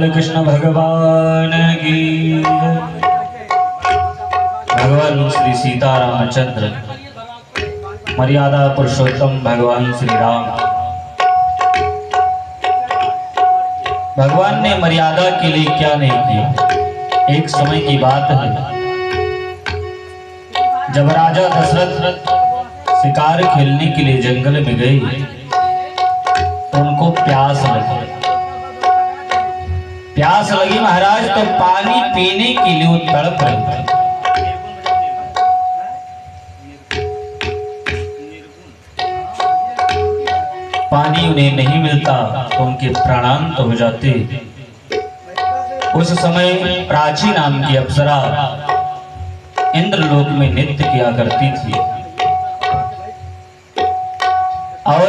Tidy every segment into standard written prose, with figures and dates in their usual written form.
कृष्ण भगवान की। भगवान श्री सीतारामचंद्र मर्यादा पुरुषोत्तम भगवान श्री राम, भगवान ने मर्यादा के लिए क्या नहीं किया। एक समय की बात है, जब राजा दशरथ शिकार खेलने के लिए जंगल में गए तो उनको प्यास लगी महाराज। तो पानी पीने के लिए वो तड़प रहे थे। पानी उन्हें नहीं मिलता तो उनके प्राणांत हो जाते। उस समय प्राची नाम की अप्सरा इंद्रलोक में नृत्य किया करती थी। और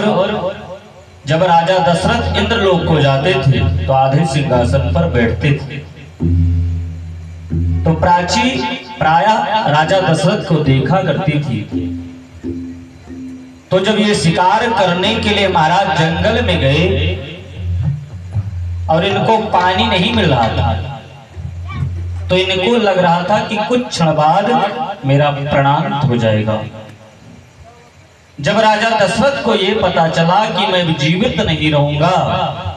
जब राजा दशरथ इंद्रलोक को जाते थे तो आधे सिंहासन पर बैठते थे। तो प्राची प्रायः राजा दशरथ को देखा करती थी। तो जब ये शिकार करने के लिए महाराज जंगल में गए और इनको पानी नहीं मिल रहा था, तो इनको लग रहा था कि कुछ क्षण बाद मेरा प्राणांत हो जाएगा। जब राजा दशरथ को यह पता चला कि मैं जीवित नहीं रहूंगा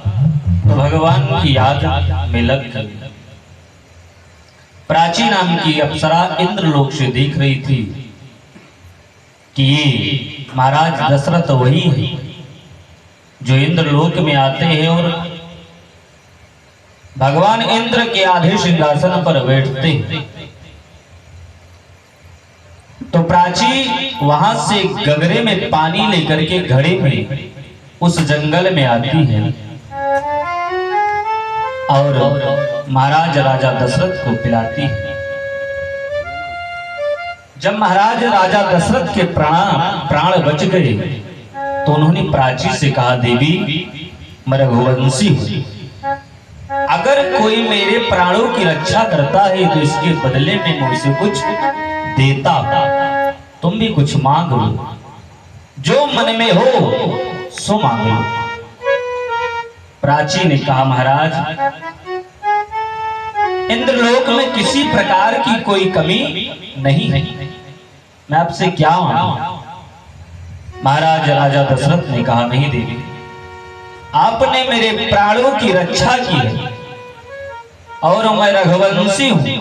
तो भगवान की याद में लग गई। प्राची नाम की अप्सरा इंद्रलोक से देख रही थी कि ये महाराज दशरथ वही है जो इंद्रलोक में आते हैं और भगवान इंद्र के आधे सिंहासन पर बैठते हैं। तो प्राची वहां से गगरे में पानी लेकर के घड़े में उस जंगल में आती है और महाराज राजा दशरथ को पिलाती है। जब महाराज राजा दशरथ के प्राण बच गए तो उन्होंने प्राची से कहा, देवी मैं रघुवंशी हूं, अगर कोई मेरे प्राणों की रक्षा करता है तो इसके बदले में मुझसे कुछ देता, तुम भी कुछ मांग लो, जो मन में हो सो मांग लो। प्राची ने कहा, महाराज इंद्रलोक में किसी प्रकार की कोई कमी नहीं है, मैं आपसे क्या मांगू? महाराज राजा दशरथ ने कहा, नहीं देवी, आपने मेरे प्राणों की रक्षा की है और मैं रघुवंशी हूं,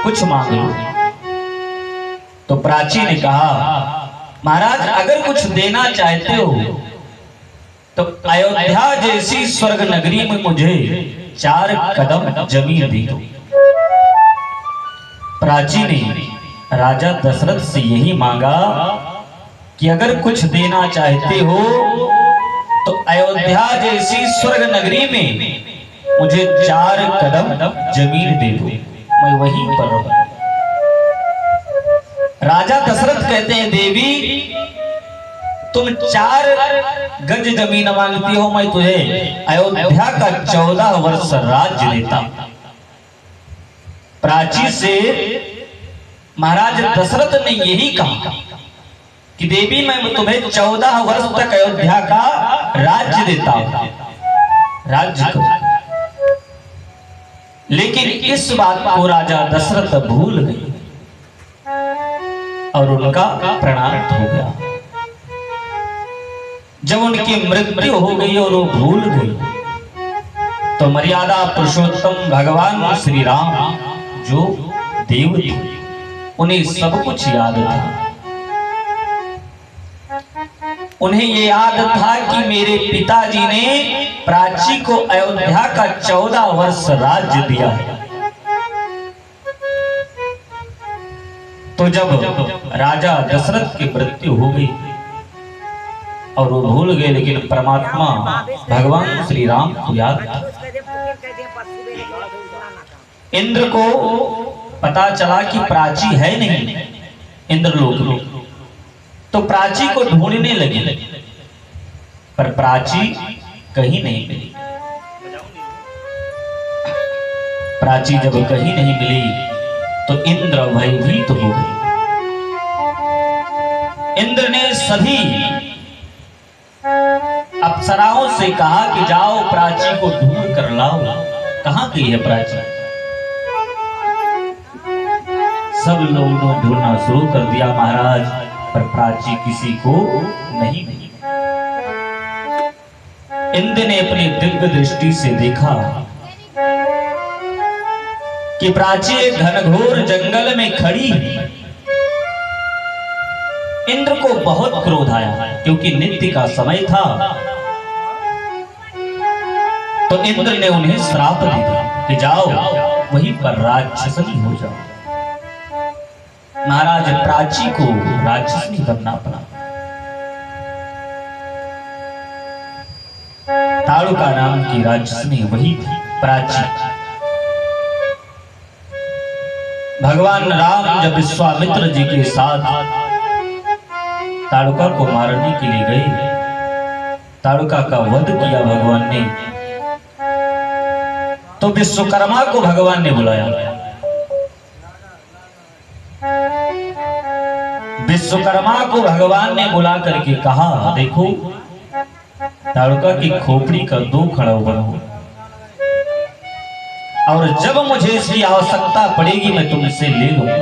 कुछ मांग लो। तो प्राची ने कहा, महाराज अगर कुछ देना चाहते हो तो अयोध्या जैसी स्वर्ग नगरी में मुझे 4 कदम जमीन दी दो। प्राची ने राजा दशरथ से यही मांगा कि अगर कुछ देना चाहते हो तो अयोध्या जैसी स्वर्ग नगरी में मुझे 4 कदम जमीन दे दो, मैं वहीं पर रहूं। राजा दशरथ कहते हैं, देवी तुम 4 गज जमीन मांगती हो, मैं तुझे अयोध्या का 14 वर्ष राज्य देता। प्राची से महाराज दशरथ ने यही कहा कि देवी मैं तुम्हें 14 वर्ष तक अयोध्या का राज्य देता हूं, राज्य करो। लेकिन इस बात को राजा दशरथ भूल गए और उनका प्राणांत हो गया। जब उनकी मृत्यु हो गई और वो भूल गई तो मर्यादा पुरुषोत्तम भगवान श्री राम जो देव थे, उन्हें सब कुछ याद था। उन्हें ये याद था कि मेरे पिताजी ने प्राची को अयोध्या का 14 वर्ष राज्य दिया है। तो जब राजा दशरथ की मृत्यु हो गई और वो भूल गए, लेकिन परमात्मा भगवान श्री राम को याद था। इंद्र को पता चला कि प्राची है नहीं इंद्रलोक में, तो प्राची को ढूंढने लगे, पर प्राची कहीं नहीं मिली। प्राची जब कहीं नहीं मिली तो इंद्र भयभीत हो गए। इंद्र ने सभी अप्सराओं से कहा कि जाओ प्राची को ढूंढ कर लाओ। कहां गई है प्राची? सब लोगों ने ढूंढना शुरू कर दिया महाराज, पर प्राची किसी को नहीं मिली। इंद्र ने अपनी दिव्य दृष्टि से देखा कि प्राची एक घनघोर जंगल में खड़ी है। इंद्र को बहुत क्रोध आया क्योंकि नित्य का समय था। तो इंद्र ने उन्हें श्राप दे दिया कि जाओ वहीं पर राक्षसनी हो जाओ। महाराज प्राची को राक्षसनी बनना पड़ा। ताड़ुका नाम की राक्षसनी वही थी प्राची। भगवान राम जब विश्वामित्र जी के साथ ताड़ुका को मारने के लिए गए, ताड़ुका का वध किया भगवान ने, तो विश्वकर्मा को भगवान ने बुलाया। विश्वकर्मा को भगवान ने बुला करके कहा, देखो ताड़ुका की खोपड़ी का 2 खड़ाऊ बनाओ, और जब मुझे इसकी आवश्यकता पड़ेगी मैं तुमसे ले लूंगा।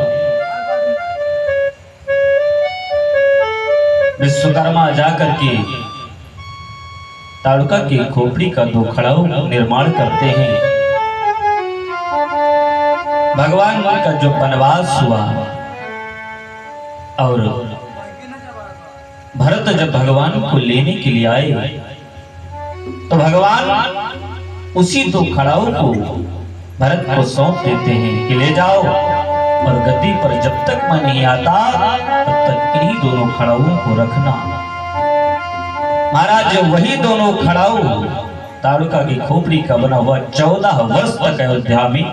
विश्वकर्मा जाकर के ताड़ुका की खोपड़ी का 2 खड़ाऊ निर्माण करते हैं। भगवान का जो वनवास हुआ और भरत जब भगवान को लेने के लिए आए तो भगवान उसी 2 खड़ाऊ को भरत को सौंप देते हैं कि ले जाओ और गद्दी पर जब तक मैं नहीं आता तब तक इन्हीं दोनों खड़ाऊं को रखना। महाराज वही दोनों खड़ाऊ ताड़ुका की खोपड़ी का बना हुआ 14 वर्ष तक अयोध्या में